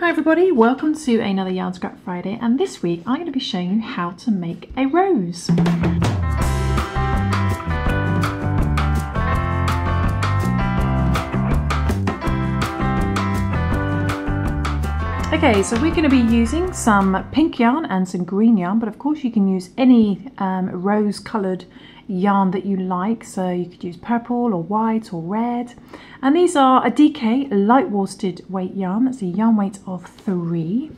Hi everybody, welcome to another Yarn Scrap Friday, and this week I'm going to be showing you how to make a rose. Okay, so we're going to be using some pink yarn and some green yarn, but of course you can use any rose coloured yarn that you like. So you could use purple or white or red. And these are a DK light worsted weight yarn. That's a yarn weight of 3.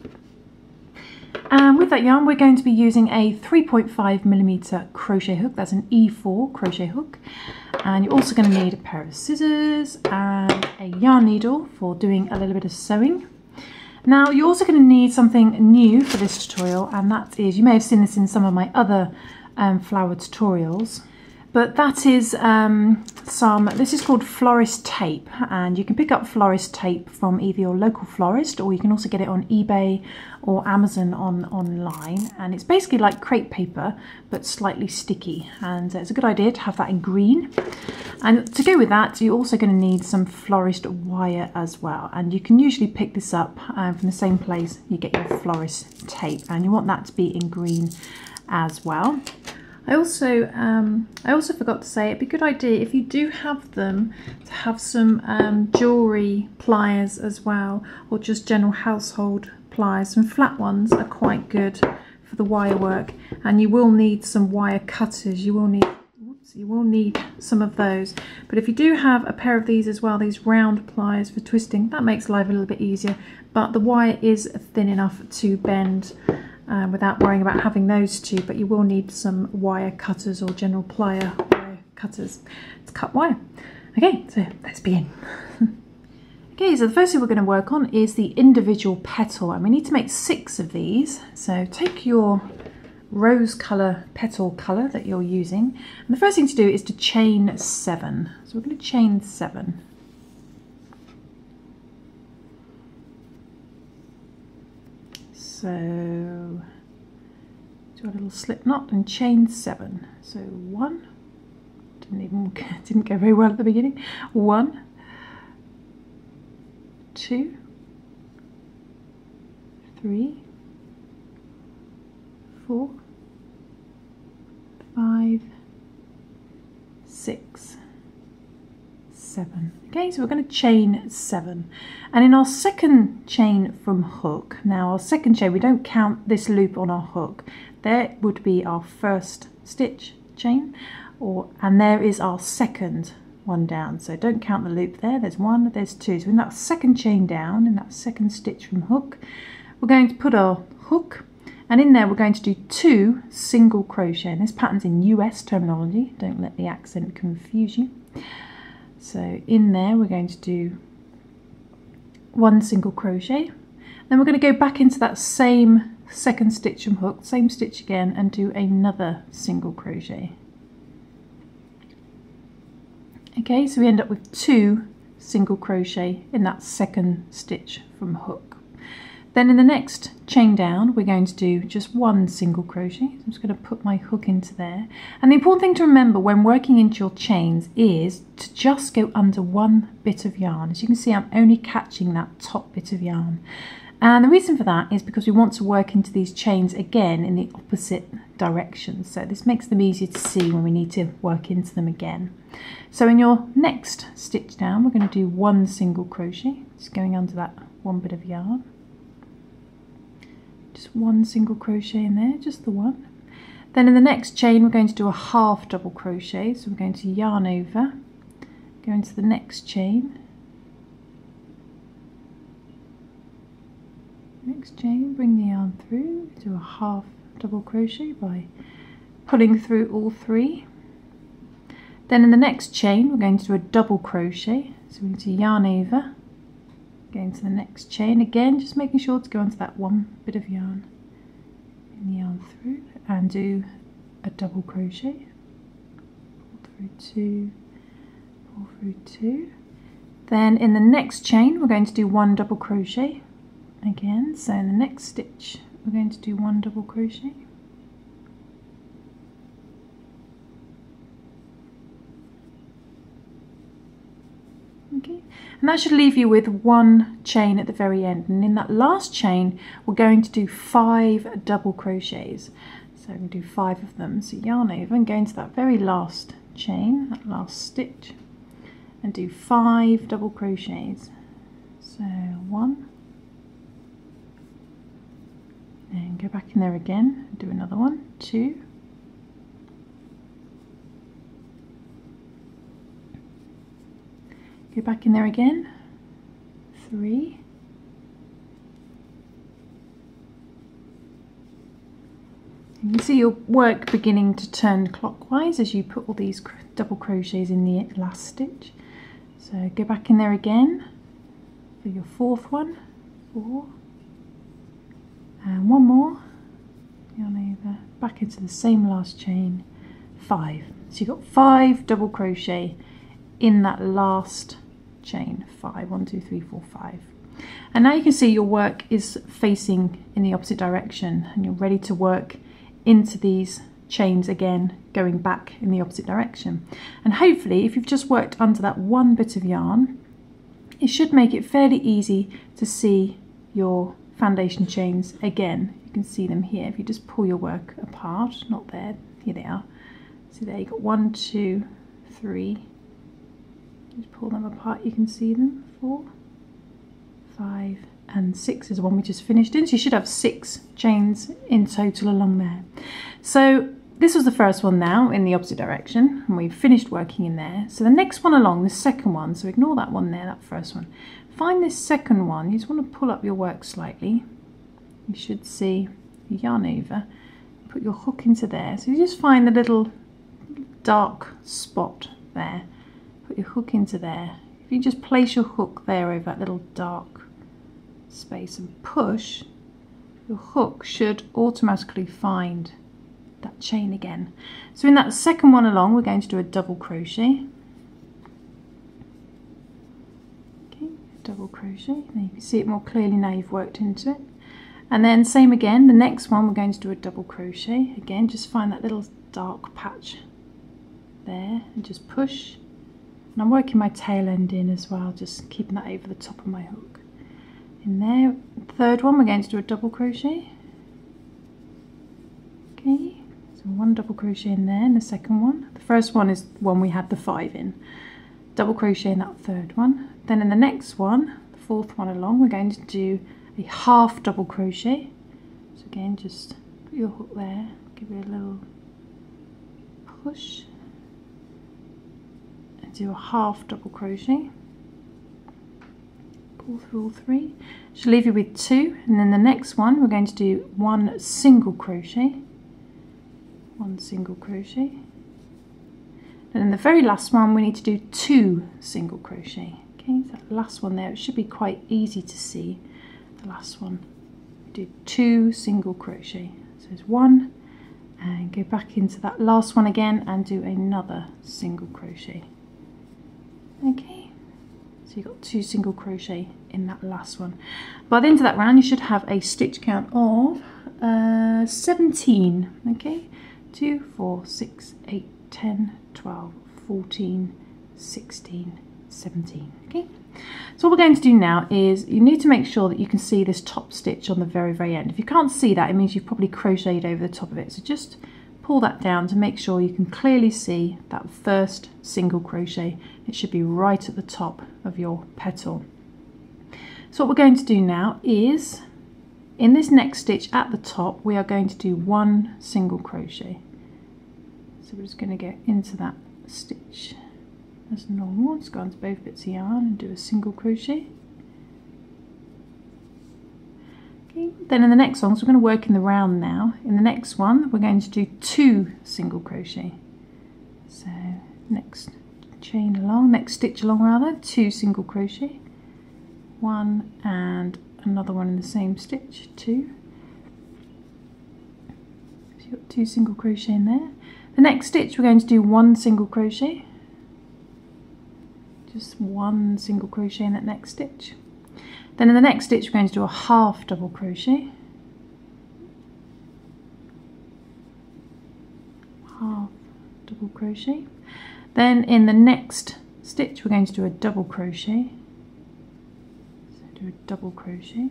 And with that yarn we're going to be using a 3.5mm crochet hook. That's an E4 crochet hook. And you're also going to need a pair of scissors and a yarn needle for doing a little bit of sewing. Now you're also going to need something new for this tutorial, and that is, you may have seen this in some of my other flower tutorials, but that is this is called Florist tape, and you can pick up Florist tape from either your local florist, or you can also get it on eBay or Amazon online, and it's basically like crepe paper but slightly sticky, and it's a good idea to have that in green. And to go with that, you're also going to need some Florist wire as well, and you can usually pick this up from the same place you get your Florist tape, and you want that to be in green as well. I also forgot to say, it'd be a good idea if you do have them to have some jewellery pliers as well, or just general household pliers. Some flat ones are quite good for the wire work, and you will need some wire cutters. You will need some of those. But if you do have a pair of these as well, these round pliers for twisting, that makes life a little bit easier. But the wire is thin enough to bend without worrying about having those two, but you will need some wire cutters or general plier wire cutters to cut wire. Okay, so let's begin. Okay, so the first thing we're going to work on is the individual petal, and we need to make 6 of these. So take your rose colour petal colour that you're using, and the first thing to do is to chain 7. So we're going to chain 7. So do a little slip knot and chain 7. So 1, didn't go very well at the beginning. 1, 2, 3, 4, 5, 6, 7. Okay, so we're going to chain 7, and in our second chain from hook, now our second chain, we don't count this loop on our hook. There would be our first stitch chain, and there is our second one down, so don't count the loop there. There's 1, there's 2. So in that second chain down, in that second stitch from hook, we're going to put our hook, and in there we're going to do 2 single crochet, and this pattern's in US terminology, don't let the accent confuse you. So in there we're going to do 1 single crochet, then we're going to go back into that same second stitch from hook, same stitch again, and do another single crochet. Okay, so we end up with 2 single crochet in that second stitch from hook. Then in the next chain down we're going to do just 1 single crochet. So I'm just going to put my hook into there, and the important thing to remember when working into your chains is to just go under 1 bit of yarn. As you can see, I'm only catching that top bit of yarn, and the reason for that is because we want to work into these chains again in the opposite direction, so this makes them easier to see when we need to work into them again. So in your next stitch down we're going to do 1 single crochet, just going under that 1 bit of yarn. Just 1 single crochet in there, just the 1. Then in the next chain we're going to do a half double crochet, so we're going to yarn over, go into the next chain, bring the yarn through, do a half double crochet by pulling through all 3. Then in the next chain we're going to do a double crochet, so we're going to yarn over, go into the next chain again, just making sure to go onto that 1 bit of yarn, and yarn through and do a double crochet, pull through 2, pull through 2. Then in the next chain we're going to do 1 double crochet again, so in the next stitch we're going to do 1 double crochet. Okay, And that should leave you with one chain at the very end, and in that last chain we're going to do 5 double crochets. So we do 5 of them. So yarn over and go into that very last chain, that last stitch, and do 5 double crochets. So 1, and go back in there again and do another one, 2, go back in there again, 3, you can see your work beginning to turn clockwise as you put all these double crochets in the last stitch. So go back in there again for your 4th one, 4, and one more, yarn over, back into the same last chain, 5. So you've got 5 double crochet in that last chain, 5, 1, 2, 3, 4, 5. And now you can see your work is facing in the opposite direction, and you're ready to work into these chains again, going back in the opposite direction. And hopefully, if you've just worked under that one bit of yarn, it should make it fairly easy to see your foundation chains again. You can see them here if you just pull your work apart. Not there, here they are. So there you've got 1, 2, 3. Just pull them apart, you can see them. 4, 5, and 6 is the one we just finished in. So you should have 6 chains in total along there. So this was the first one now in the opposite direction, and we've finished working in there. So the next one along, the second one, so ignore that one there, that first one. Find this second one, you just want to pull up your work slightly. You should see your yarn over, put your hook into there. So you just find the little dark spot there, put your hook into there. If you just place your hook there over that little dark space and push, your hook should automatically find that chain again. So in that second one along, we're going to do a double crochet. Okay, double crochet. Now you can see it more clearly now you've worked into it. And then same again, the next one we're going to do a double crochet. Again, just find that little dark patch there and just push. And I'm working my tail end in as well, just keeping that over the top of my hook. In there, third one, we're going to do a double crochet. Okay, so 1 double crochet in there in the second one. The first one is the one we had the 5 in. Double crochet in that third one. Then in the next one, the 4th one along, we're going to do a half double crochet. So again, just put your hook there, give it a little push, and do a half double crochet. Pull through all 3. Should leave you with 2, and then the next one we're going to do 1 single crochet. 1 single crochet. And in the very last one we need to do 2 single crochet. Okay, so that last one there, it should be quite easy to see. The last one, we do 2 single crochet. So there's 1, and go back into that last one again and do another single crochet. Okay, so you've got 2 single crochet in that last one. By the end of that round you should have a stitch count of 17. Okay, 2, 4, 6, 8, 10, 12, 14, 16, 17. Okay, so what we're going to do now is you need to make sure that you can see this top stitch on the very, very end. If you can't see that, it means you've probably crocheted over the top of it. So just pull that down to make sure you can clearly see that first single crochet. It should be right at the top of your petal. So what we're going to do now is, in this next stitch at the top, we are going to do 1 single crochet. So we're just going to go into that stitch as normal. Just go onto both bits of yarn and do a single crochet. Okay, then in the next one, so we're going to work in the round now. In the next one, we're going to do 2 single crochet. So next chain along, next stitch along rather, 2 single crochet. 1 and another one in the same stitch, 2. So you've got 2 single crochet in there. The next stitch we're going to do 1 single crochet. Just 1 single crochet in that next stitch. Then in the next stitch we're going to do a half double crochet. Half double crochet. Then in the next stitch we're going to do a double crochet. do a double crochet.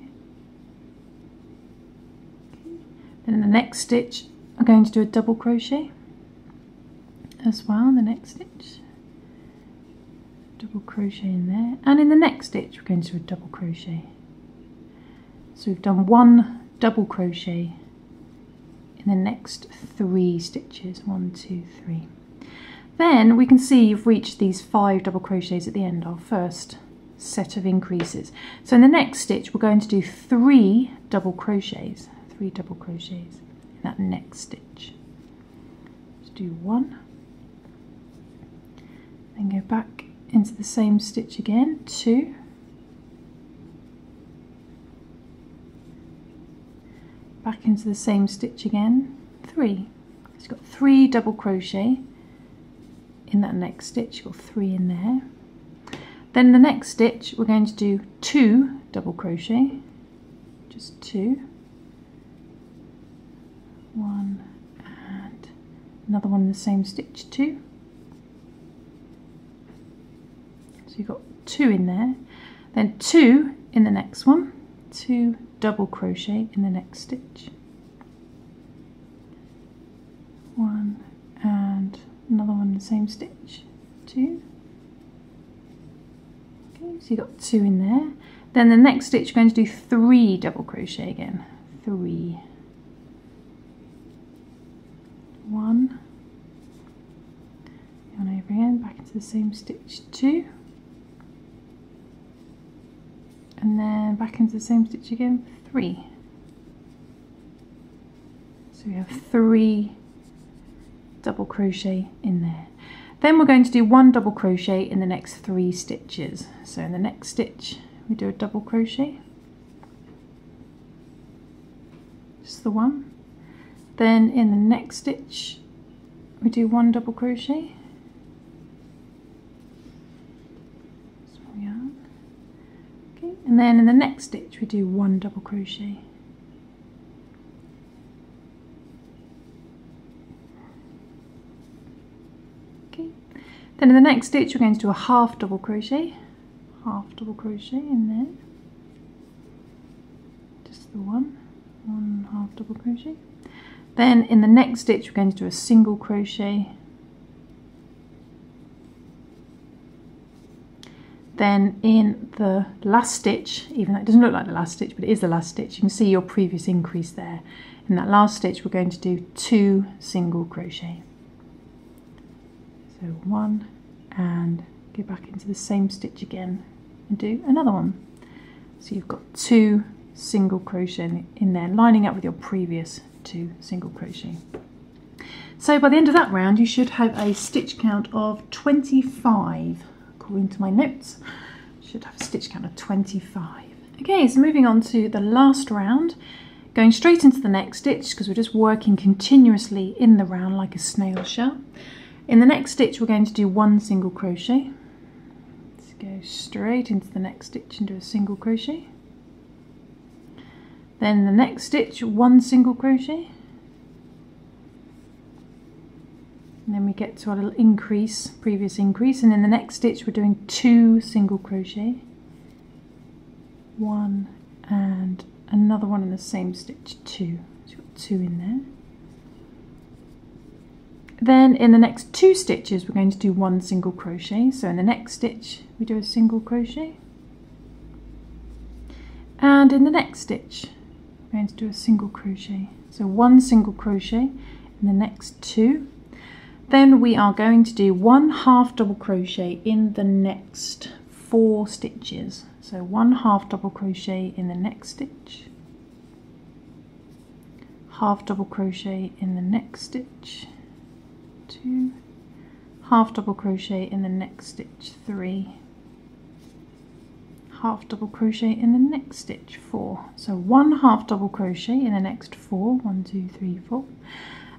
Okay. Then in the next stitch I'm going to do a double crochet as well in the next stitch. Double crochet in there, and in the next stitch we're going to do a double crochet. So we've done one double crochet in the next 3 stitches. 1, 2, 3. Then we can see you've reached these 5 double crochets at the end, our first set of increases. So in the next stitch we're going to do 3 double crochets. 3 double crochets in that next stitch. Let's do 1, then go back into the same stitch again, 2, back into the same stitch again, 3. So you've got 3 double crochet in that next stitch, you've got 3 in there. Then in the next stitch we're going to do 2 double crochet, just 2, 1 and another one in the same stitch, 2. So you've got 2 in there, then 2 in the next one, 2 double crochet in the next stitch, 1 and another one in the same stitch, 2. Okay, so you've got 2 in there. Then the next stitch you're going to do 3 double crochet again, 3, 1, yarn over again, back into the same stitch, 2. And then back into the same stitch again, 3. So we have 3 double crochet in there. Then we're going to do 1 double crochet in the next 3 stitches. So in the next stitch we do a double crochet, just the 1. Then in the next stitch we do 1 double crochet, small yarn. Okay, and then in the next stitch we do 1 double crochet. Okay, then in the next stitch we're going to do a half double crochet in there, just the 1 half double crochet. Then in the next stitch we're going to do a single crochet. Then in the last stitch, even though it doesn't look like the last stitch, but it is the last stitch, you can see your previous increase there. In that last stitch we're going to do 2 single crochet. So 1 and go back into the same stitch again and do another one. So you've got 2 single crochet in there, lining up with your previous 2 single crochet. So by the end of that round you should have a stitch count of 25. According to my notes, should have a stitch count of 25. Okay, so moving on to the last round, going straight into the next stitch because we're just working continuously in the round like a snail shell. In the next stitch we're going to do 1 single crochet. Let's go straight into the next stitch and do a single crochet. Then in the next stitch 1 single crochet. And then we get to our little increase, previous increase, and in the next stitch we're doing 2 single crochet, 1 and another one in the same stitch, 2. So you've got 2 in there. Then in the next 2 stitches we're going to do 1 single crochet. So in the next stitch we do a single crochet, and in the next stitch we're going to do a single crochet. So 1 single crochet in the next 2. Then we are going to do 1 half double crochet in the next 4 stitches. So 1 half double crochet in the next stitch, half double crochet in the next stitch, 2, half double crochet in the next stitch, 3, half double crochet in the next stitch, 4. So 1 half double crochet in the next 4, 1, 2, 3, 4.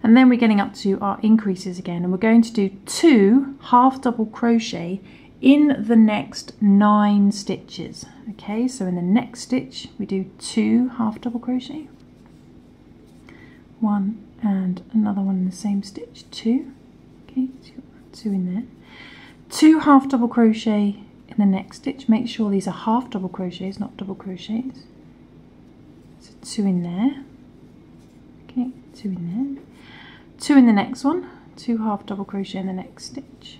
And then we're getting up to our increases again, and we're going to do 2 half double crochet in the next 9 stitches. Okay, so in the next stitch we do 2 half double crochet, 1 and another one in the same stitch, 2. Okay, so you've got 2 in there. 2 half double crochet in the next stitch. Make sure these are half double crochets, not double crochets. So 2 in there. Okay, 2 in there. 2 in the next one. 2 half double crochet in the next stitch.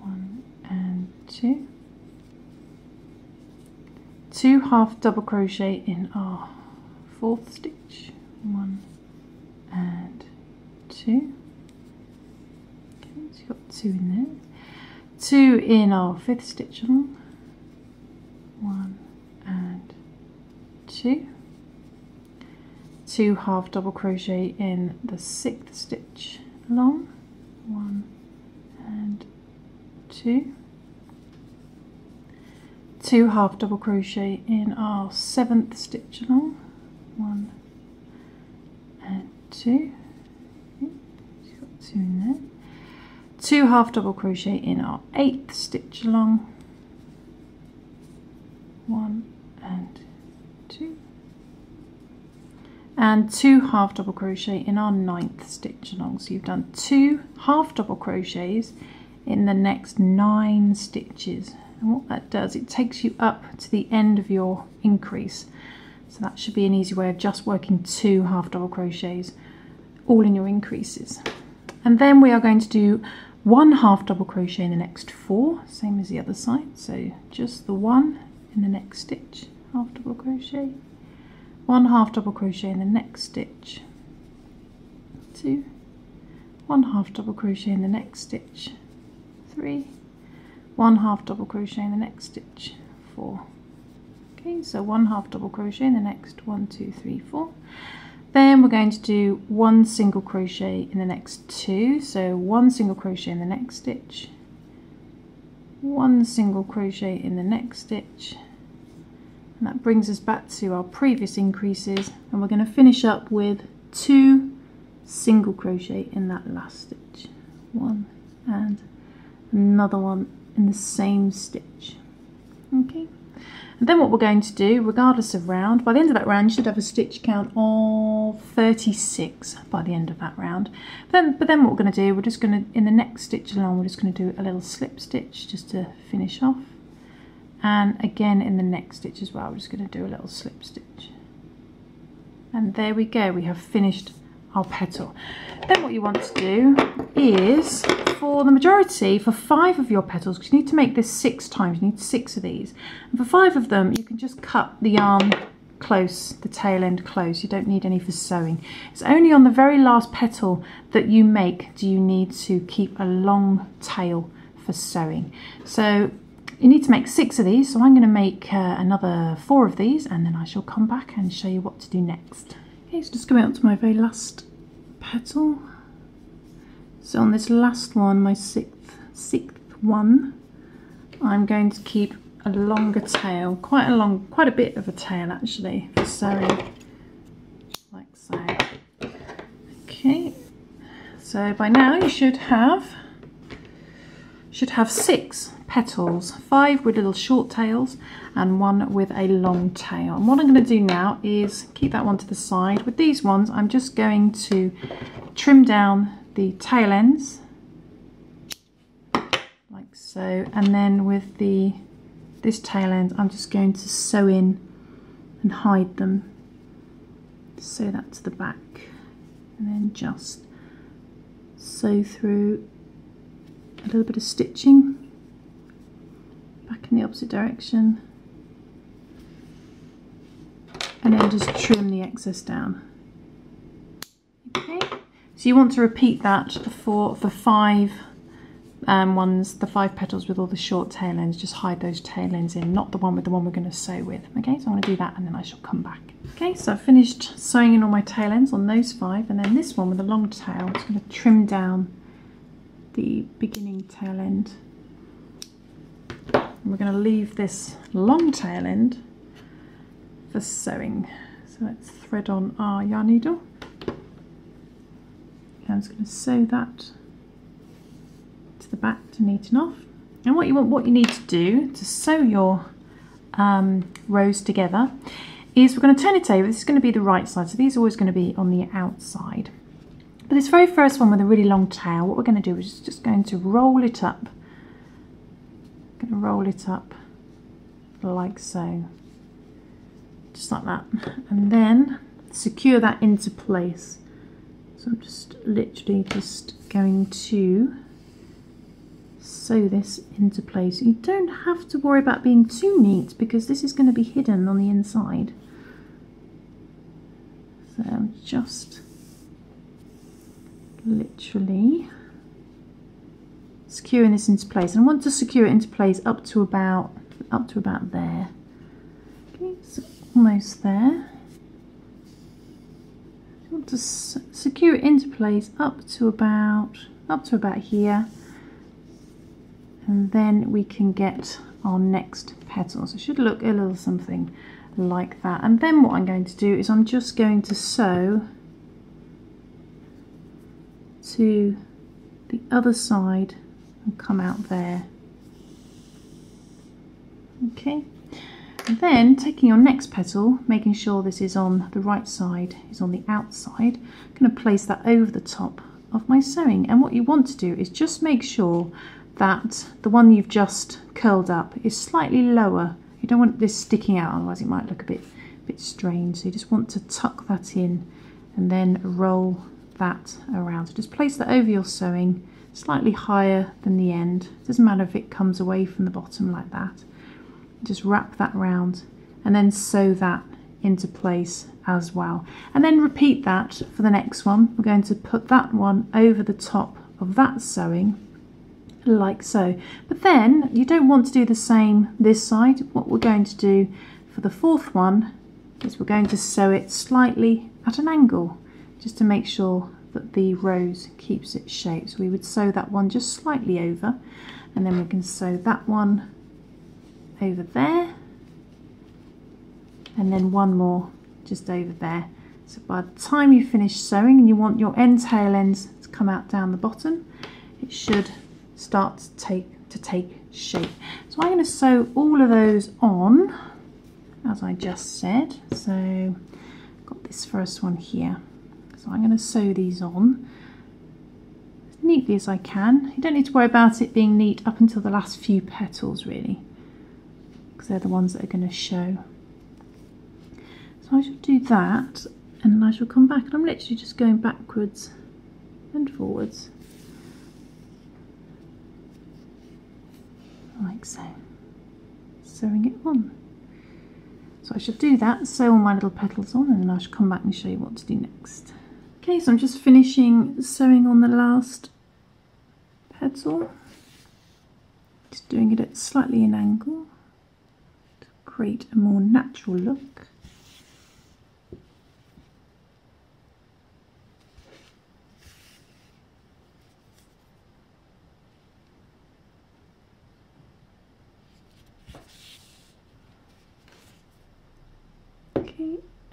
1 and 2. 2 half double crochet in our 4th stitch. 1 and 2. Okay, so you've got 2 in there. 2 in our 5th stitch along. 1 and 2. 2 half double crochet in the 6th stitch along. 1 and 2. 2 half double crochet in our 7th stitch along. 1 and 2. Okay, so you've got 2 in there. 2 half double crochet in our 8th stitch along. 1 and 2. And 2 half double crochet in our 9th stitch along. So you've done 2 half double crochets in the next 9 stitches. And what that does, it takes you up to the end of your increase. So that should be an easy way of just working 2 half double crochets all in your increases. And then we are going to do 1 half double crochet in the next 4, same as the other side. So just the 1 in the next stitch, half double crochet. 1 half double crochet in the next stitch, 2, 1 half double crochet in the next stitch, 3, 1 half double crochet in the next stitch, 4. Okay, so 1 half double crochet in the next 1, 2, 3, 4. Then we're going to do 1 single crochet in the next 2. So 1 single crochet in the next stitch, 1 single crochet in the next stitch, and that brings us back to our previous increases, and we're going to finish up with 2 single crochet in that last stitch. 1 and another one in the same stitch. Okay, and then what we're going to do, regardless of round, by the end of that round you should have a stitch count of 36 by the end of that round. But then what we're going to do, we're just going to, in the next stitch along, we're just going to do a little slip stitch just to finish off. And again in the next stitch as well, we're just going to do a little slip stitch. And there we go, we have finished our petal. Then what you want to do is, for the majority, for 5 of your petals, because you need to make this 6 times, you need 6 of these, and for 5 of them you can just cut the yarn close, the tail end close, you don't need any for sewing. It's only on the very last petal that you make do you need to keep a long tail for sewing. So you need to make 6 of these, so I'm going to make another 4 of these, and then I shall come back and show you what to do next. Okay, so just going up to my very last petal. So on this last one, my sixth one, I'm going to keep a longer tail, quite a bit of a tail actually, for sewing, like so. Okay, so by now you should have 6 petals, 5 with little short tails and 1 with a long tail. And what I'm going to do now is keep that one to the side. With these ones, I'm just going to trim down the tail ends like so, and then with this tail end I'm just going to sew in and hide them, sew that to the back, and then just sew through a little bit of stitching back in the opposite direction, and then just trim the excess down. Okay, so you want to repeat that for 5 ones, the 5 petals with all the short tail ends. Just hide those tail ends in, not the one with the one we're going to sew with. Okay, so I'm going to do that and then I shall come back. Okay, so I've finished sewing in all my tail ends on those 5, and then this one with the long tail, I'm just going to trim down the beginning tail end. And we're going to leave this long tail end for sewing. So let's thread on our yarn needle. I'm just going to sew that to the back to neaten off. And what you need to do to sew your rows together is we're going to turn it over. This is going to be the right side, so these are always going to be on the outside. But this very first one with a really long tail, what we're going to do is just going to roll it up, going to roll it up like so, just like that, and then secure that into place. So I'm just literally just going to sew this into place. You don't have to worry about being too neat because this is going to be hidden on the inside. So I'm just literally securing this into place, and I want to secure it into place up to about there. Okay, so almost there. I want to secure it into place up to about here, and then we can get our next petals. It should look a little something like that. And then what I'm going to do is I'm just going to sew to the other side and come out there. Okay, and then taking your next petal, making sure this is on the right side, is on the outside, I'm going to place that over the top of my sewing. And what you want to do is just make sure that the one you've just curled up is slightly lower. You don't want this sticking out, otherwise it might look a bit strange. So you just want to tuck that in and then roll that around. So just place that over your sewing, slightly higher than the end. It doesn't matter if it comes away from the bottom like that. Just wrap that round and then sew that into place as well. And then repeat that for the next one. We're going to put that one over the top of that sewing like so. But then you don't want to do the same this side. What we're going to do for the fourth one is we're going to sew it slightly at an angle, just to make sure that the rose keeps its shape. So we would sew that one just slightly over, and then we can sew that one over there, and then one more just over there. So by the time you finish sewing and you want your tail ends to come out down the bottom, it should start to take shape. So I'm going to sew all of those on, as I just said. So I've got this first one here. So I'm going to sew these on as neatly as I can. You don't need to worry about it being neat up until the last few petals really, because they're the ones that are going to show. So I shall do that, and I shall come back, and I'm literally just going backwards and forwards like so, sewing it on. So I should do that, sew all my little petals on, and then I shall come back and show you what to do next. Okay, so I'm just finishing sewing on the last petal, just doing it at slightly an angle to create a more natural look.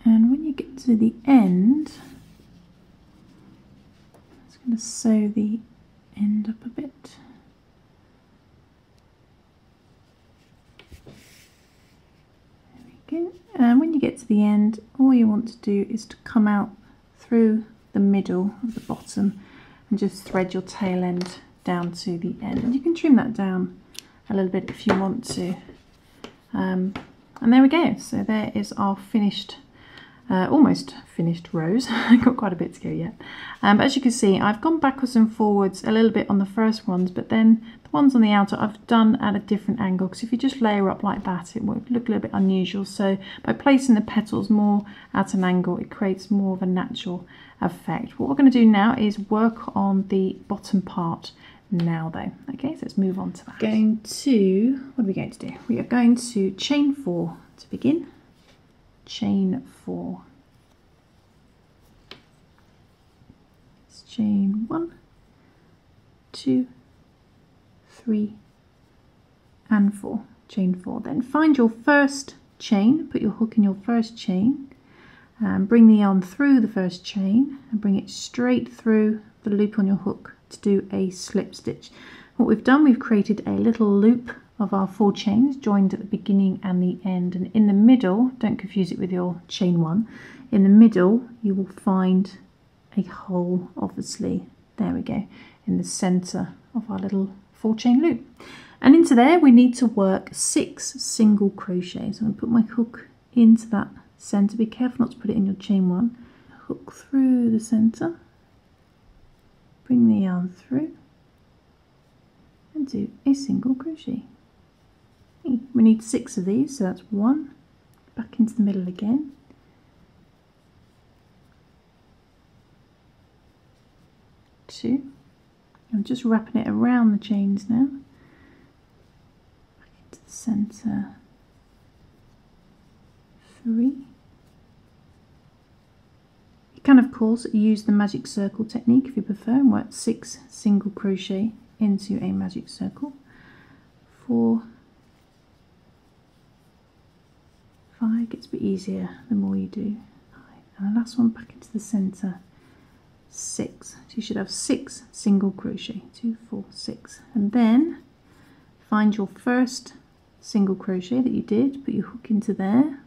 And when you get to the end, I'm just going to sew the end up a bit. There we go. And when you get to the end, all you want to do is to come out through the middle of the bottom and just thread your tail end down to the end. And you can trim that down a little bit if you want to. And there we go. So there is our finished almost finished rose. I've got quite a bit to go yet. But as you can see, I've gone backwards and forwards a little bit on the first ones, but then the ones on the outer I've done at a different angle, because if you just layer up like that, it would look a little bit unusual. So by placing the petals more at an angle, it creates more of a natural effect. What we're going to do now is work on the bottom part now though. Okay, so let's move on to that. What are we going to do? We are going to chain 4 to begin. Chain 4. It's chain 1, 2, 3 and 4. Chain 4. Then find your first chain, put your hook in your first chain, and bring the yarn through the first chain and bring it straight through the loop on your hook to do a slip stitch. What we've done, we've created a little loop of our 4 chains joined at the beginning and the end, and in the middle, don't confuse it with your chain 1, in the middle you will find a hole, obviously, there we go, in the center of our little 4 chain loop. And into there we need to work 6 single crochets. So I'm going to put my hook into that centre. Be careful not to put it in your chain 1. Hook through the centre, bring the yarn through and do a single crochet. We need 6 of these, so that's 1, back into the middle again, 2. I'm just wrapping it around the chains now, back into the centre, 3. You can of course use the magic circle technique if you prefer and work 6 single crochet into a magic circle, 4, 5, gets a bit easier the more you do, 5, and the last one back into the centre, 6. So you should have 6 single crochet, 2, 4, 6, and then find your first single crochet that you did, put your hook into there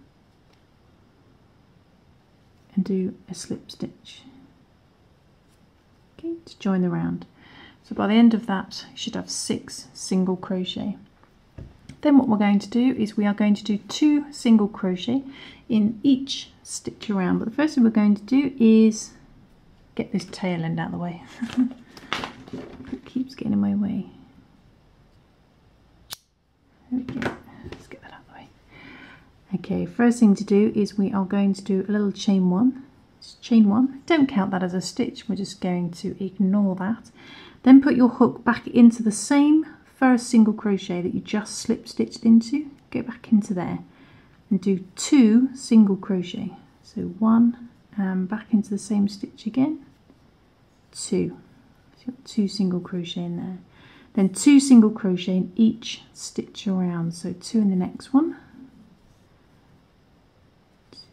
and do a slip stitch, okay, to join the round. So by the end of that you should have 6 single crochet. Then what we're going to do is we are going to do 2 single crochet in each stitch around, but the first thing we're going to do is get this tail end out of the way. It keeps getting in my way. There we go. Let's get that out of the way. Okay, first thing to do is we are going to do a little chain 1. It's chain 1. Don't count that as a stitch. We're just going to ignore that. Then put your hook back into the same first single crochet that you just slip stitched into. Go back into there and do 2 single crochet. So 1 and back into the same stitch again, 2. So you've got 2 single crochet in there. Then 2 single crochet in each stitch around. So 2 in the next one,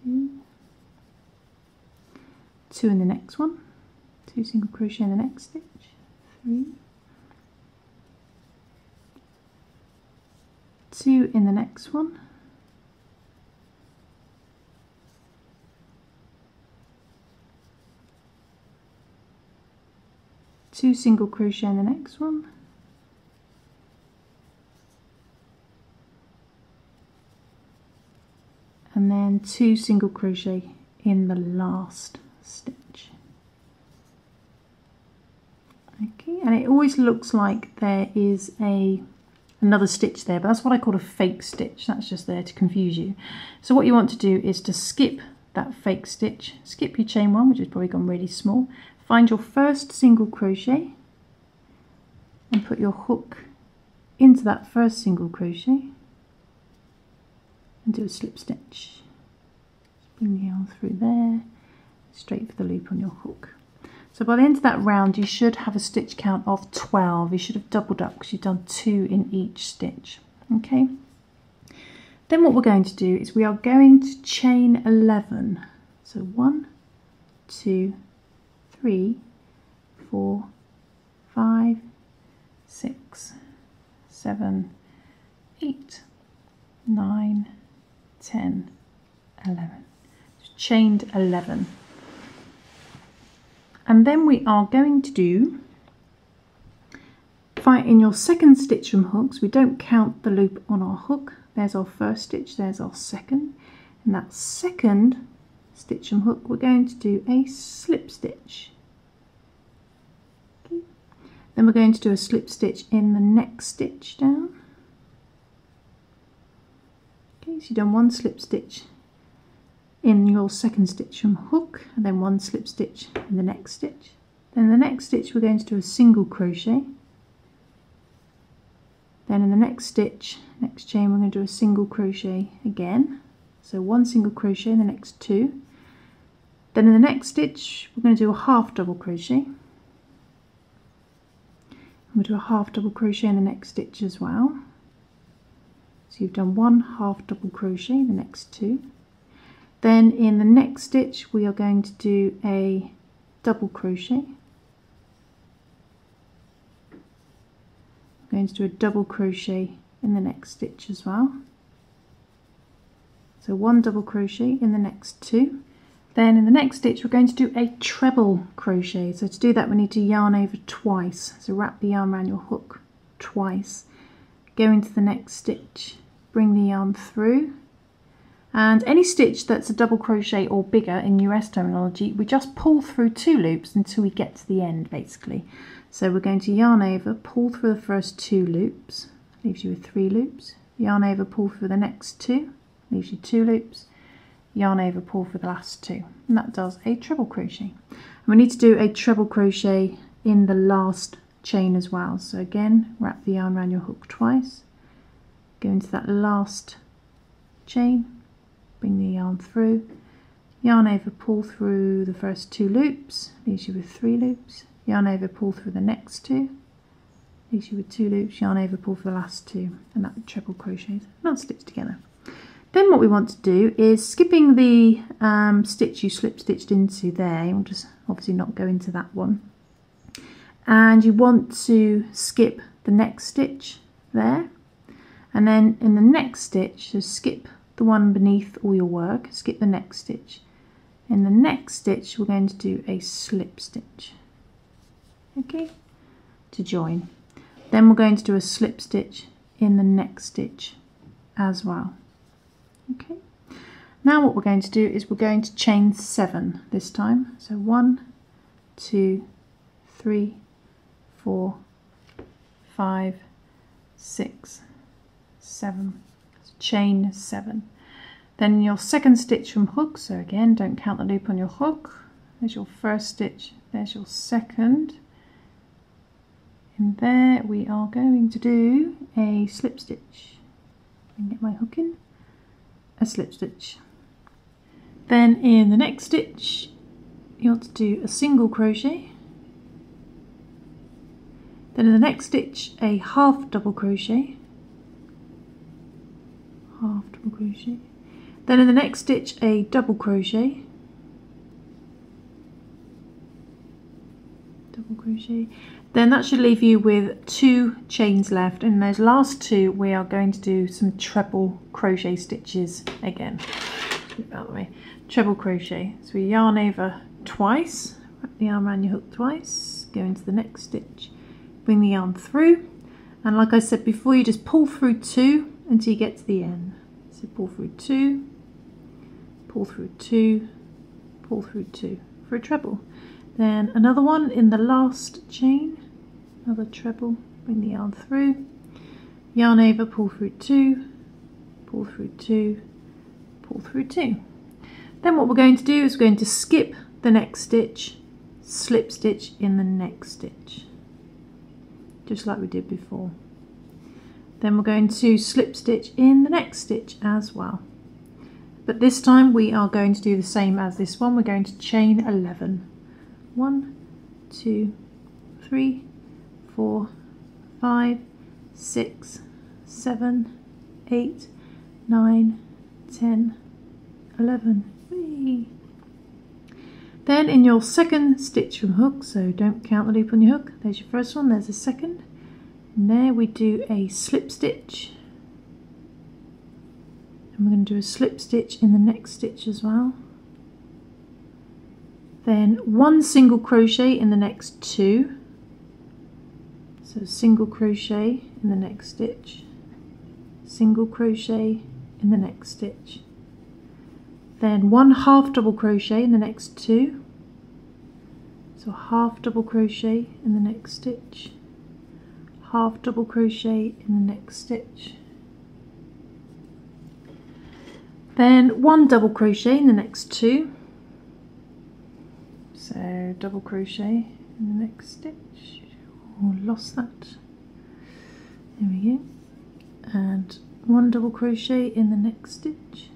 2, 2 in the next one, 2 single crochet in the next stitch, 3, 2 in the next one, 2 single crochet in the next one, and then 2 single crochet in the last stitch. Okay, and it always looks like there is another stitch there, but that's what I call a fake stitch. That's just there to confuse you. So what you want to do is to skip that fake stitch, skip your chain 1, which has probably gone really small, find your first single crochet and put your hook into that first single crochet and do a slip stitch. Just bring the yarn through there, straight for the loop on your hook. So by the end of that round you should have a stitch count of 12. You should have doubled up because you've done 2 in each stitch. Okay. Then what we're going to do is we are going to chain 11. So 1, 2, 3, 4, 5, 6, 7, 8, 9, 10, 11. So chained 11. And then we are going to do, in your second stitch from hooks, we don't count the loop on our hook. There's our first stitch, there's our second. And that second stitch from hook, we're going to do a slip stitch. Okay. Then we're going to do a slip stitch in the next stitch down. Okay, so you've done 1 slip stitch in your second stitch from hook, and then 1 slip stitch in the next stitch. Then in the next stitch we're going to do a single crochet. Then in the next stitch, next chain, we're going to do a single crochet again. So 1 single crochet in the next 2. Then in the next stitch we're going to do a half double crochet. We'll do a half double crochet in the next stitch as well. So you've done 1 half double crochet in the next 2. Then in the next stitch we are going to do a double crochet. I'm going to do a double crochet in the next stitch as well. So 1 double crochet in the next 2. Then in the next stitch we're going to do a treble crochet. So to do that we need to yarn over twice. So wrap the yarn around your hook twice. go into the next stitch, bring the yarn through, and any stitch that's a double crochet or bigger in US terminology, we just pull through 2 loops until we get to the end basically. So we're going to yarn over, pull through the first 2 loops, leaves you with 3 loops, yarn over, pull through the next 2, leaves you 2 loops, yarn over, pull through the last 2, and that does a treble crochet. And we need to do a treble crochet in the last chain as well. So again, wrap the yarn around your hook twice, go into that last chain, bring the yarn through, yarn over, pull through the first 2 loops, leaves you with 3 loops, yarn over, pull through the next 2, leaves you with 2 loops, yarn over, pull for the last 2, and that treble crochets, not stitched together. Then what we want to do is, skipping the stitch you slip stitched into there, we'll just obviously not go into that one, and you want to skip the next stitch there, and then in the next stitch, so skip the one beneath all your work, skip the next stitch. In the next stitch we're going to do a slip stitch, okay, to join. Then we're going to do a slip stitch in the next stitch as well. Okay, now what we're going to do is we're going to chain 7 this time. So 1, 2, 3, 4, 5, 6, 7. Chain 7. Then in your second stitch from hook, so again don't count the loop on your hook, there's your first stitch, there's your second, and there we are going to do a slip stitch. And get my hook in, a slip stitch. Then in the next stitch you want to do a single crochet, then in the next stitch a half double crochet, half double crochet, then in the next stitch a double crochet, double crochet, then that should leave you with 2 chains left, and in those last 2 we are going to do some treble crochet stitches again. Keep that out of the way. Treble crochet, so we yarn over twice, wrap the yarn around your hook twice, go into the next stitch, bring the yarn through, and like I said before, you just pull through 2 until you get to the end. So pull through 2, pull through 2, pull through 2 for a treble. Then another one in the last chain, another treble, bring the yarn through, yarn over, pull through 2, pull through 2, pull through 2. Then what we're going to do is we're going to skip the next stitch, slip stitch in the next stitch, just like we did before. Then we're going to slip stitch in the next stitch as well. But this time we are going to do the same as this one. We're going to chain 11. 1, 2, 3, 4, 5, 6, 7, 8, 9, 10, 11. Whee! Then in your second stitch from hook, so don't count the loop on your hook, there's your first one, there's a second. And there we do a slip stitch, and we're going to do a slip stitch in the next stitch as well. Then 1 single crochet in the next 2, so single crochet in the next stitch, single crochet in the next stitch, then 1 half double crochet in the next 2, so half double crochet in the next stitch, half double crochet in the next stitch, then 1 double crochet in the next 2, so double crochet in the next stitch. Oh, lost that. There we go. And 1 double crochet in the next stitch.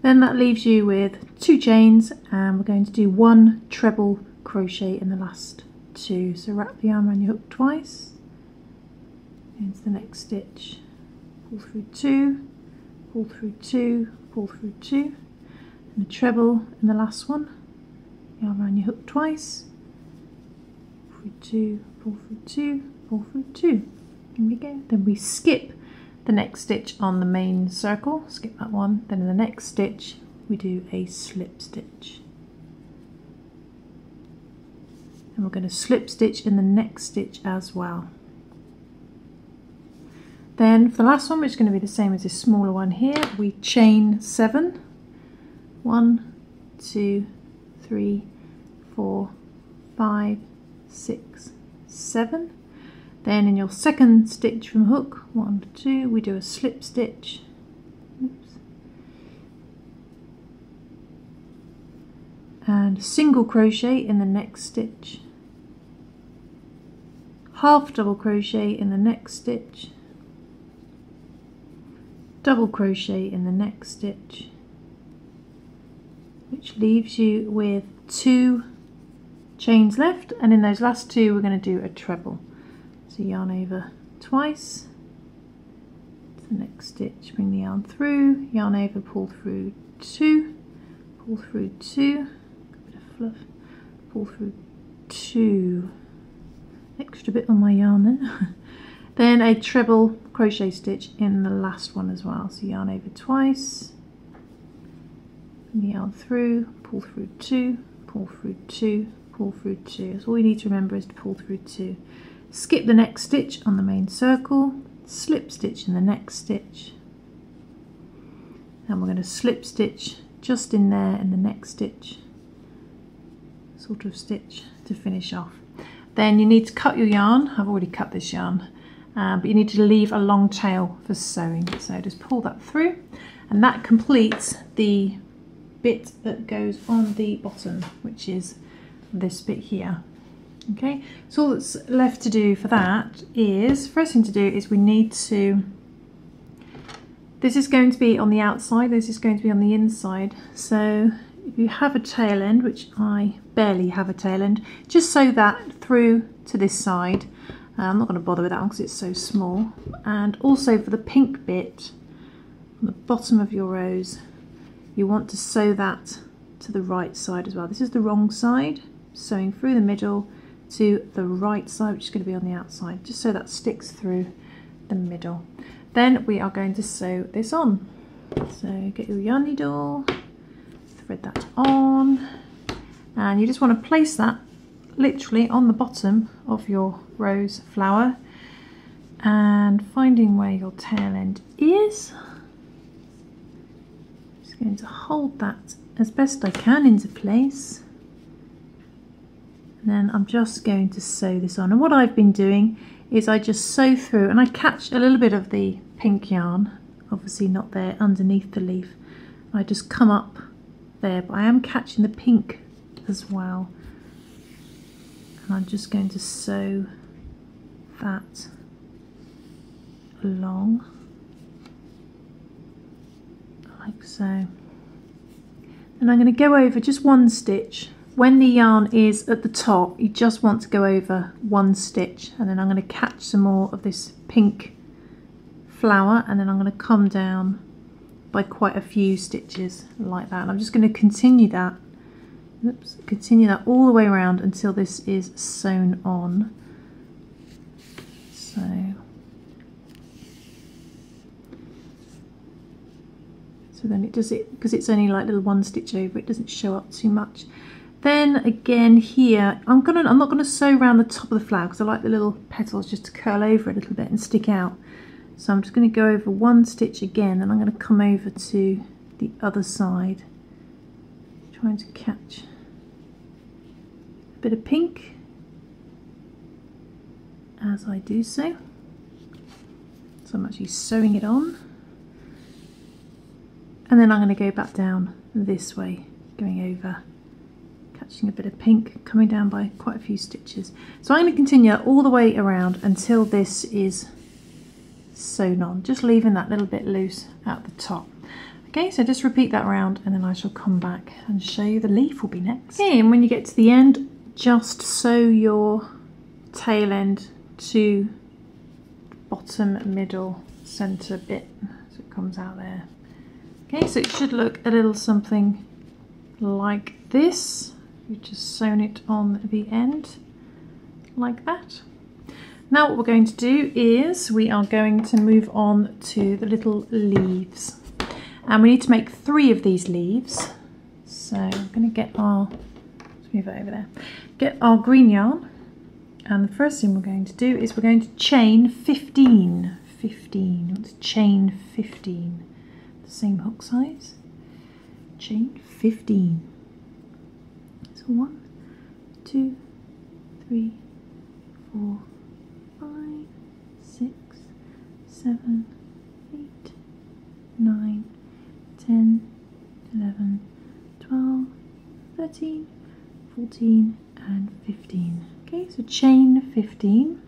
Then that leaves you with 2 chains, and we're going to do 1 treble crochet in the last 2. So wrap the yarn around your hook twice, into the next stitch, pull through 2, pull through 2, pull through 2, and a treble in the last one, yarn around your hook twice, pull through 2, pull through 2, pull through 2. There we go. Then we skip the next stitch on the main circle, skip that one, then in the next stitch we do a slip stitch. and we're going to slip stitch in the next stitch as well. Then for the last one, which is going to be the same as this smaller one here, we chain 7. 1, 2, 3, 4, 5, 6, 7. Then in your second stitch from hook, 1, 2, we do a slip stitch. Oops. And single crochet in the next stitch. Half double crochet in the next stitch. Double crochet in the next stitch, which leaves you with 2 chains left, and in those last 2 we're going to do a treble. So yarn over twice to the next stitch, bring the yarn through, yarn over, pull through 2, pull through 2, a bit of fluff, pull through 2, extra bit on my yarn there. Then a treble crochet stitch in the last one as well. So yarn over twice, yarn through, pull through 2, pull through 2, pull through 2. So all you need to remember is to pull through 2. Skip the next stitch on the main circle, slip stitch in the next stitch, and we're going to slip stitch just in there in the next stitch, sort of stitch to finish off. Then you need to cut your yarn. I've already cut this yarn. But you need to leave a long tail for sewing, so just pull that through, and that completes the bit that goes on the bottom, which is this bit here. Okay, so all that's left to do for that is, first thing to do is we need to, this is going to be on the outside, this is going to be on the inside, so if you have a tail end, which I barely have a tail end, just sew that through to this side. I'm not going to bother with that one because it's so small. And also for the pink bit on the bottom of your rows, you want to sew that to the right side as well. This is the wrong side, sewing through the middle to the right side, which is going to be on the outside, just so that sticks through the middle. Then we are going to sew this on. So get your yarn needle, thread that on, and you just want to place that literally on the bottom of your rose flower, and finding where your tail end is, just going to hold that as best I can into place, and then I'm just going to sew this on. And what I've been doing is I just sew through, and I catch a little bit of the pink yarn, obviously not there underneath the leaf. I just come up there, but I am catching the pink as well. And I'm just going to sew that along, like so. And I'm going to go over just one stitch. When the yarn is at the top, you just want to go over one stitch, and then I'm going to catch some more of this pink flower, and then I'm going to come down by quite a few stitches like that. And I'm just going to continue that. Oops, continue that all the way around until this is sewn on. So then it does it, because it's only like little one stitch over, it doesn't show up too much. Then again here, I'm not gonna sew around the top of the flower because I like the little petals just to curl over a little bit and stick out. So I'm just going to go over one stitch again, and I'm going to come over to the other side, trying to catch a bit of pink as I do so. So I'm actually sewing it on, and then I'm going to go back down this way, going over, catching a bit of pink, coming down by quite a few stitches. So I'm going to continue all the way around until this is sewn on, just leaving that little bit loose at the top. Okay, so just repeat that round, and then I shall come back and show you the leaf will be next. Okay, and when you get to the end, just sew your tail end to the bottom, middle, centre bit, so it comes out there. Okay, so it should look a little something like this. You've just sewn it on the end like that. Now what we're going to do is we are going to move on to the little leaves, and we need to make 3 of these leaves. So I'm going to get our, so move it over there. Get our green yarn, and the first thing we're going to do is we're going to chain 15. 15. Let's chain 15. The same hook size. Chain 15. So 1, 2, 3, 4, 5, 6, 7, 8, 9, 10, 11, 12, 13, 14 and 15. Okay, so chain 15.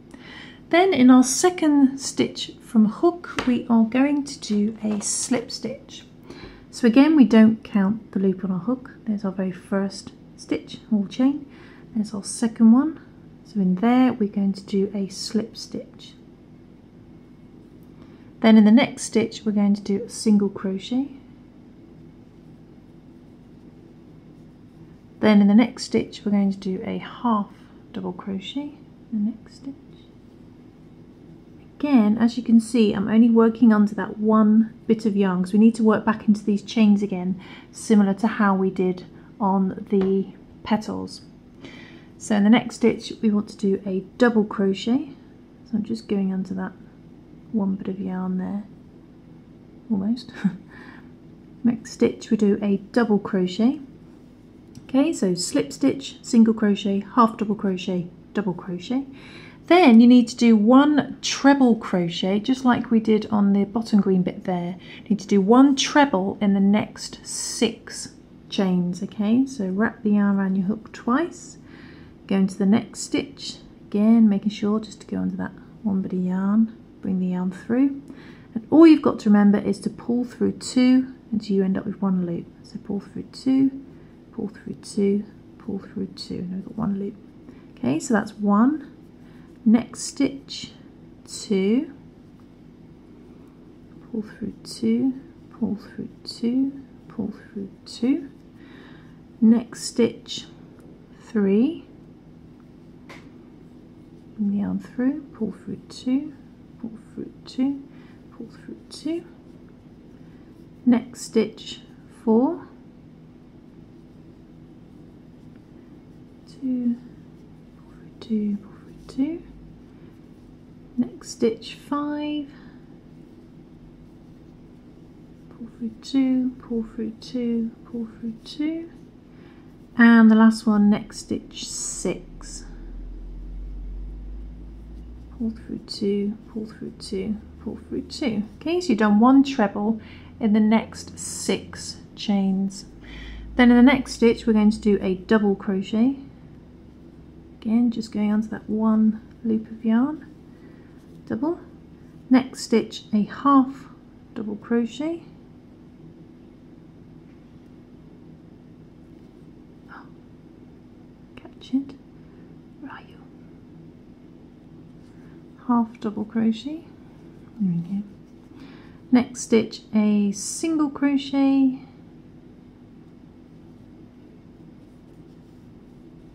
Then in our second stitch from a hook we are going to do a slip stitch. So again, we don't count the loop on our hook. There's our very first stitch, all chain. There's our second one. So in there we're going to do a slip stitch. Then in the next stitch we're going to do a single crochet. Then in the next stitch we're going to do a half double crochet in the next stitch. Again, as you can see, I'm only working under that one bit of yarn because we need to work back into these chains again, similar to how we did on the petals. So in the next stitch we want to do a double crochet. So I'm just going under that one bit of yarn there, almost. Next stitch we do a double crochet. Okay, so slip stitch, single crochet, half double crochet, double crochet. Then you need to do one treble crochet, just like we did on the bottom green bit there. You need to do one treble in the next 6 chains. Okay, so wrap the yarn around your hook twice, go into the next stitch, again making sure just to go under that one bit of yarn, bring the yarn through, and all you've got to remember is to pull through 2 until you end up with 1 loop. So pull through 2, pull through 2, pull through 2, and we've got 1 loop. Okay, so that's 1. Next stitch, 2, pull through 2, pull through 2, pull through 2. Next stitch, 3, bring the yarn through, pull through 2, pull through 2, pull through 2. Next stitch, 4, 2, pull through 2, pull through 2. Next stitch, 5, pull through 2, pull through 2, pull through 2, and the last one, next stitch, 6, pull through 2, pull through 2, pull through 2. Okay, so you've done 1 treble in the next 6 chains. Then in the next stitch we're going to do a double crochet. Again, just going onto that 1 loop of yarn, double. Next stitch, a half double crochet. Oh, catch it. Where are you? Half double crochet. There we go. Next stitch, a single crochet.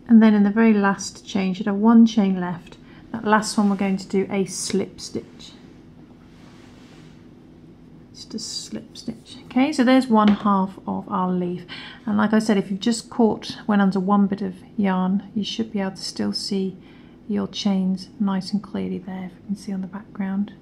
And then in the very last chain, you should have 1 chain left. That last one we're going to do a slip stitch. Just a slip stitch. Okay, so there's 1/2 of our leaf. And like I said, if you've just went under 1 bit of yarn, you should be able to still see your chains nice and clearly there. If you can see on the background,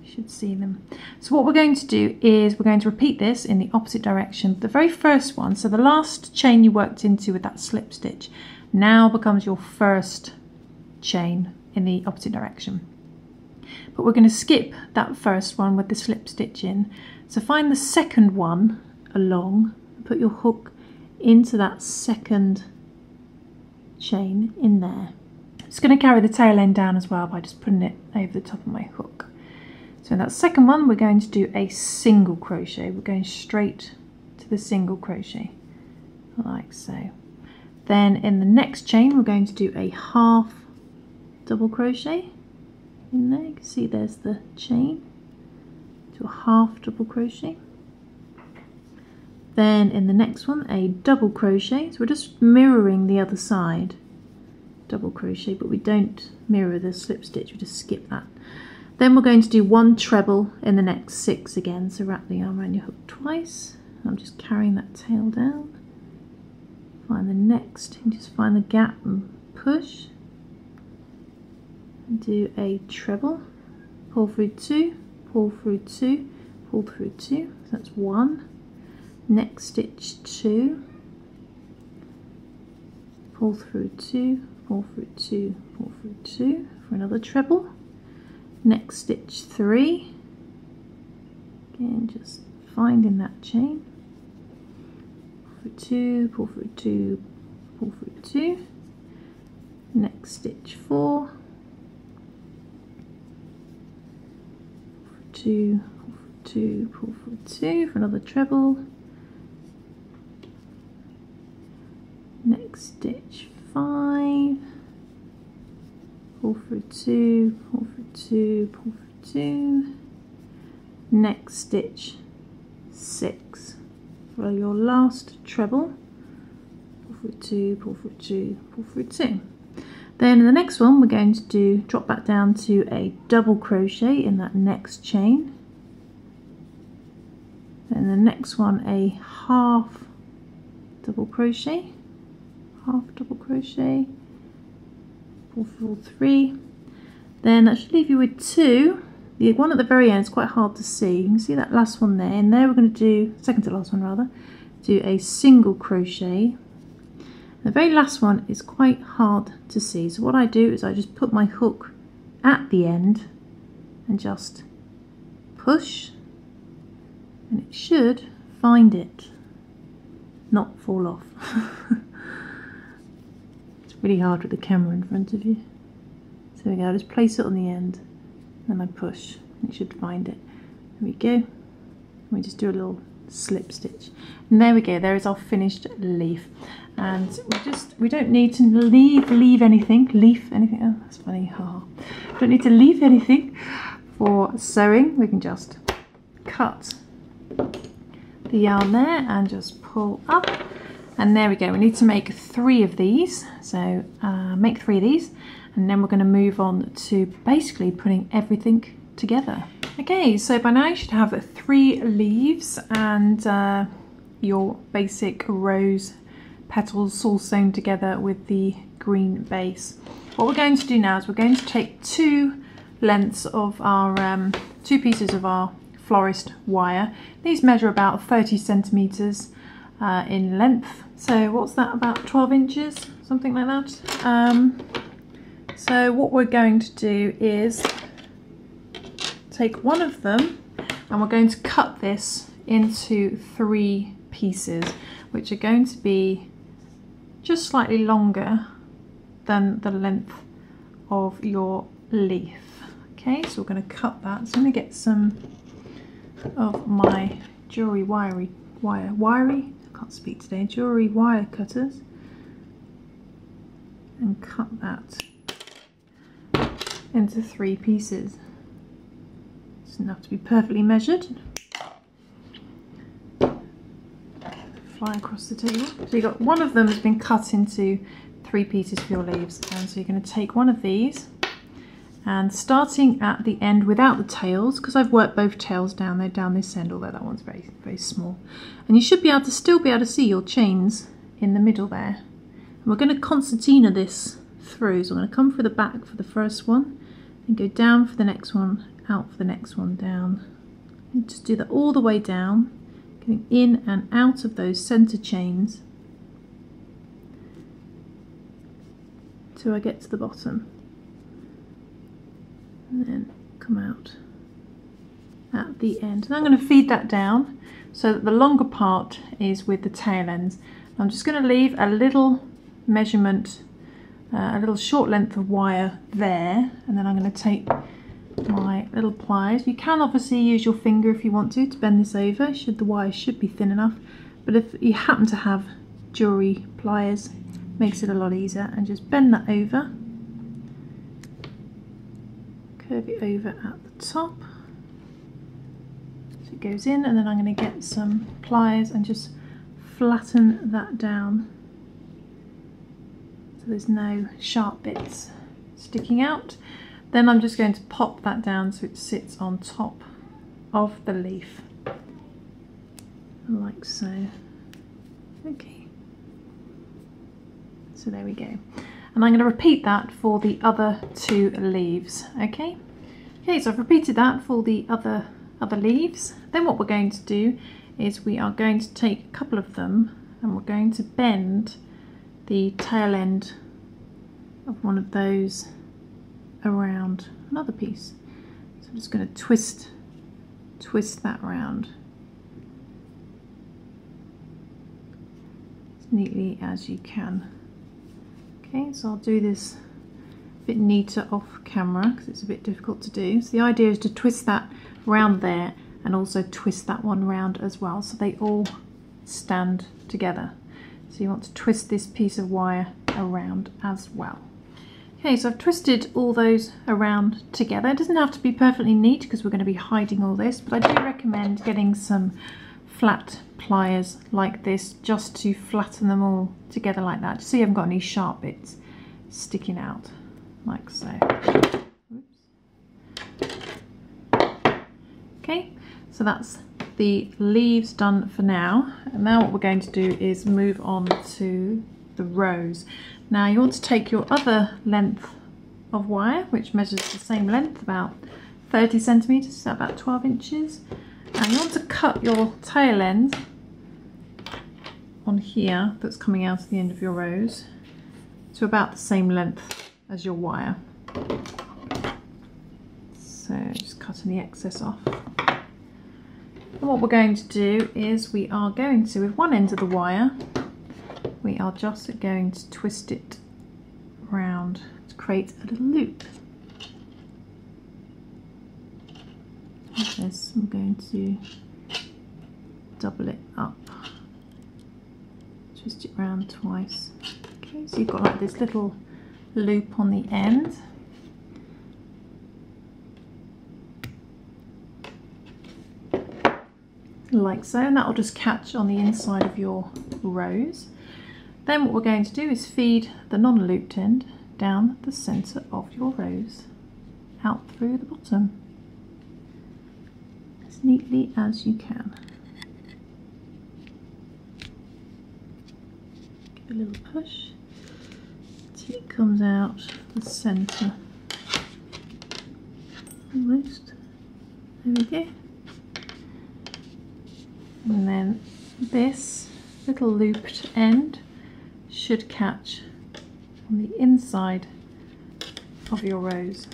you should see them. So what we're going to do is we're going to repeat this in the opposite direction. The very first one, so the last chain you worked into with that slip stitch, now becomes your first chain in the opposite direction. But we're going to skip that first one with the slip stitch in. So find the second one along, put your hook into that second chain in there. It's going to carry the tail end down as well by just putting it over the top of my hook. So in that second one we're going to do a single crochet. We're going straight to the single crochet like so. Then in the next chain we're going to do a half double crochet in there. You can see there's the chain, to a half double crochet. Then in the next one a double crochet, so we're just mirroring the other side, double crochet, but we don't mirror the slip stitch, we just skip that. Then we're going to do 1 treble in the next 6 again, so wrap the yarn around your hook twice. I'm just carrying that tail down, find the next, and just find the gap and push, and do a treble, pull through 2, pull through 2, pull through 2, so that's 1, next stitch 2, pull through 2, pull through 2, pull through 2 for another treble, next stitch 3, again just finding that chain, pull through 2, pull through 2, pull through 2, next stitch 4, pull through 2, pull through 2, pull through 2 for another treble, next stitch 5, pull through 2, pull through 2, pull through 2, next stitch 6 for your last treble, pull through 2, pull through 2, pull through 2. Then in the next one we're going to drop back down to a double crochet in that next chain, then the next one a half double crochet, half double crochet, pull through 3, then that should leave you with 2. The one at the very end is quite hard to see. You can see that last one there, and there we're going to do, second to last one rather, do a single crochet. The very last one is quite hard to see, so what I do is I just put my hook at the end and just push, and it should find it, not fall off. It's really hard with the camera in front of you. So there we go, I just place it on the end, then I push, and it should find it. There we go. We just do a little slip stitch, and there we go, there is our finished leaf. And we don't need to leave anything, oh that's funny, don't need to leave anything for sewing. We can just cut the yarn there and just pull up, and there we go. We need to make 3 of these, so make 3 of these, and then we're going to move on to basically putting everything together. Okay, so by now you should have 3 leaves and your basic rose petals all sewn together with the green base. What we're going to do now is we're going to take 2 lengths of our 2 pieces of our Florist wire. These measure about 30 centimeters in length, so what's that, about 12 inches, something like that. So what we're going to do is take one of them, and we're going to cut this into 3 pieces, which are going to be just slightly longer than the length of your leaf. Okay, so we're going to cut that. So I'm going to get some of my jewelry I can't speak today, jewelry wire cutters, and cut that into 3 pieces. It's enough to be perfectly measured. Fly across the table. So you've got one of them has been cut into 3 pieces for your leaves, and so you're going to take one of these, and starting at the end without the tails, because I've worked both tails down there, down this end, although that one's very, very small, and you should be able to still be able to see your chains in the middle there. And we're going to concertina this through, so I'm going to come for the back for the first one, and go down for the next one, out for the next one, down, and just do that all the way down, getting in and out of those center chains till I get to the bottom, and then come out at the end. And I'm going to feed that down so that the longer part is with the tail ends. I'm just going to leave a little measurement, a little short length of wire there, and then I'm going to take my little pliers. You can obviously use your finger if you want to bend this over, the wire should be thin enough, but if you happen to have jewelry pliers, it makes it a lot easier, and just bend that over, curve it over at the top so it goes in, and then I'm going to get some pliers and just flatten that down so there's no sharp bits sticking out. Then I'm just going to pop that down so it sits on top of the leaf, like so. Okay. So there we go. And I'm going to repeat that for the other 2 leaves, okay? Okay, so I've repeated that for the other leaves. Then what we're going to do is we are going to take a couple of them and we're going to bend the tail end of one of those around another piece. So I'm just going to twist that round as neatly as you can. Okay, so I'll do this a bit neater off camera because it's a bit difficult to do. So the idea is to twist that round there and also twist that one round as well so they all stand together. So you want to twist this piece of wire around as well. Okay, so I've twisted all those around together. It doesn't have to be perfectly neat because we're going to be hiding all this, but I do recommend getting some flat pliers like this just to flatten them all together like that, just so you haven't got any sharp bits sticking out like so. Oops. Okay, so that's the leaves done for now, and now what we're going to do is move on to the rows. Now you want to take your other length of wire, which measures the same length, about 30 centimeters, so about 12 inches, and you want to cut your tail end on here that's coming out of the end of your rows to about the same length as your wire. So just cutting the excess off. And what we're going to do is we are going to, with one end of the wire, we are just going to twist it round to create a little loop. Like this, I'm going to double it up, twist it round twice. Okay, so you've got like this little loop on the end. Like so, and that will just catch on the inside of your rows. Then what we're going to do is feed the non-looped end down the centre of your rows, out through the bottom, as neatly as you can. Give a little push till it comes out the centre. Almost. There we go. And then this little looped end should catch on the inside of your rows.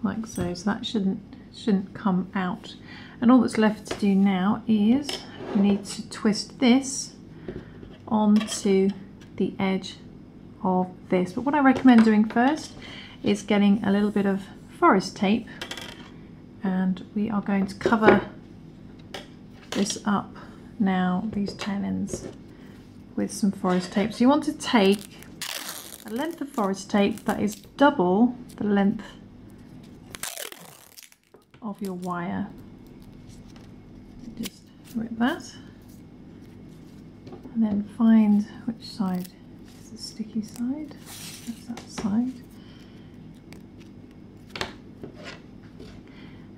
Like so. So that shouldn't come out. And all that's left to do now is we need to twist this onto the edge of this. But what I recommend doing first is getting a little bit of Florist tape, and we are going to cover this up now, these tail ends, with some Florist tape. So you want to take a length of Florist tape that is double the length of your wire. Just rip that and then find which side is the sticky side. That's that side.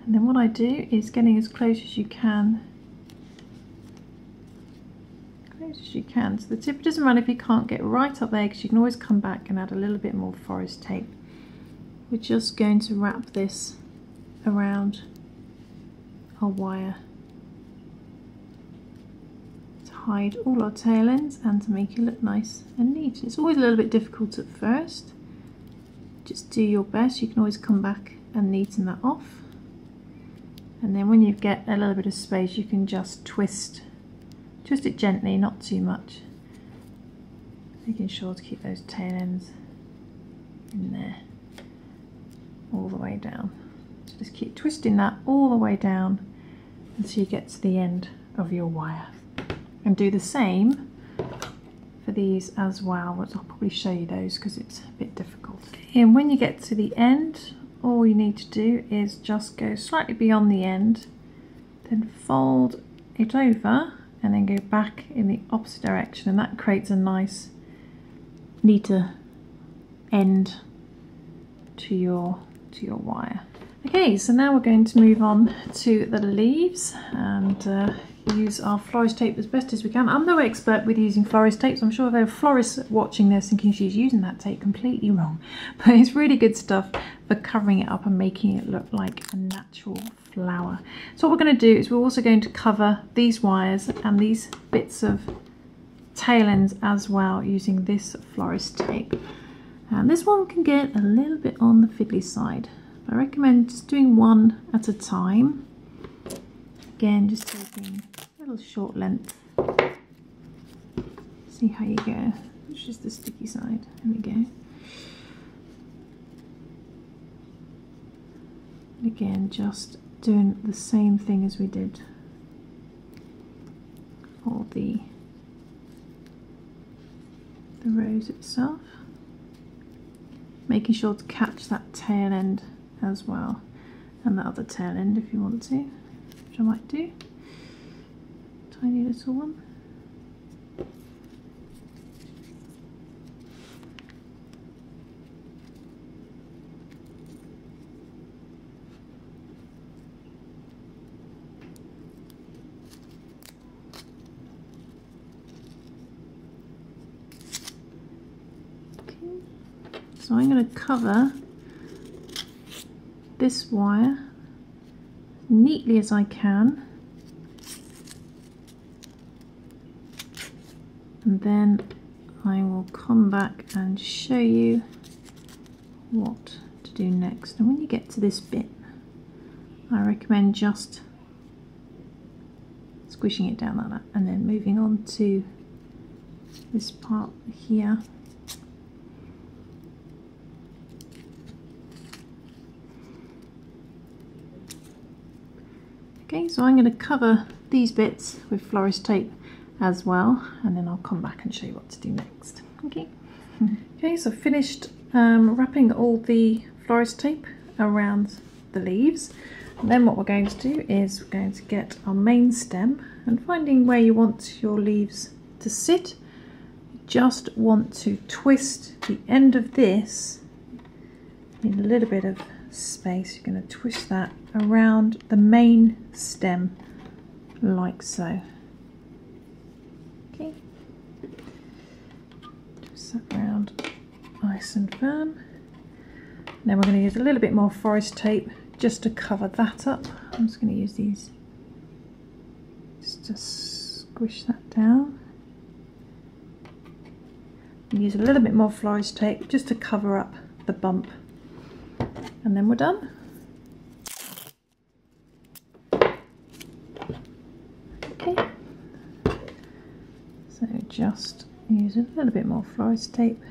And then what I do is getting as close as you can. To the tip. It doesn't matter if you can't get right up there, because you can always come back and add a little bit more Florist tape. We're just going to wrap this around our wire to hide all our tail ends and to make it look nice and neat. It's always a little bit difficult at first. Just do your best. You can always come back and neaten that off. And then when you get a little bit of space, you can just twist it gently, not too much. Making sure to keep those tail ends in there all the way down. So just keep twisting that all the way down until you get to the end of your wire. And do the same for these as well, but I'll probably show you those because it's a bit difficult. And when you get to the end, all you need to do is just go slightly beyond the end, then fold it over and then go back in the opposite direction, and that creates a nice, neater end to your wire. Okay, so now we're going to move on to the leaves and use our florist tape as best as we can. I'm no expert with using florist tapes. I'm sure there are florists watching this thinking she's using that tape completely wrong. But it's really good stuff for covering it up and making it look like a natural flower. So what we're going to do is we're also going to cover these wires and these bits of tail ends as well using this florist tape. And this one can get a little bit on the fiddly side. I recommend just doing one at a time. Again, just taking a little short length. See how you go. It's just the sticky side. There we go. And again, just doing the same thing as we did for the rose itself. Making sure to catch that tail end as well, and the other tail end if you want to, which I might do. Tiny little one. Okay. So I'm going to cover this wire as neatly as I can, and then I will come back and show you what to do next. And when you get to this bit, I recommend just squishing it down like that and then moving on to this part here. Okay, so I'm going to cover these bits with florist tape as well, and then I'll come back and show you what to do next. Okay, okay, so finished wrapping all the florist tape around the leaves. And then what we're going to do is we're going to get our main stem, and finding where you want your leaves to sit, you just want to twist the end of this in a little bit of space. You're going to twist that around the main stem like so. Okay, twist that around nice and firm. Then we're going to use a little bit more forest tape just to cover that up. I'm just going to use these just to squish that down. And use a little bit more florist tape just to cover up the bump, and then we're done. Okay, so just use a little bit more florist tape,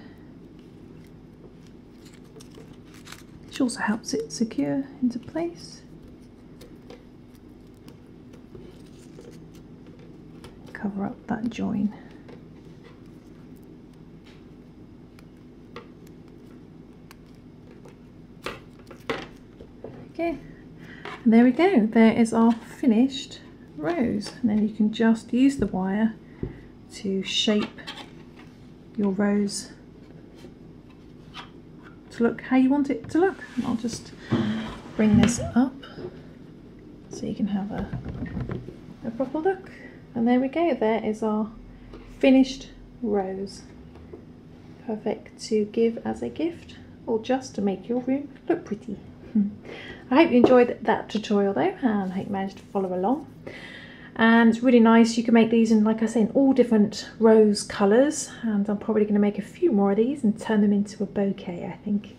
which also helps it secure into place. Cover up that join. Okay, and there we go. There is our finished rose, and then you can just use the wire to shape your rose to look how you want it to look. And I'll just bring this up so you can have a proper look. And there we go. There is our finished rose. Perfect to give as a gift or just to make your room look pretty. I hope you enjoyed that tutorial though, and I hope you managed to follow along. And it's really nice. You can make these in, like I say, in all different rose colours, and I'm probably going to make a few more of these and turn them into a bouquet, I think.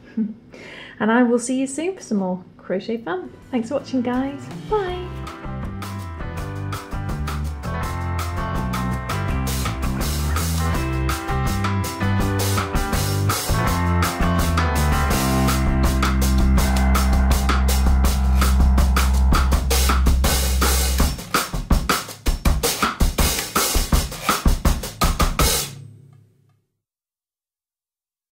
And I will see you soon for some more crochet fun. Thanks for watching, guys. Bye.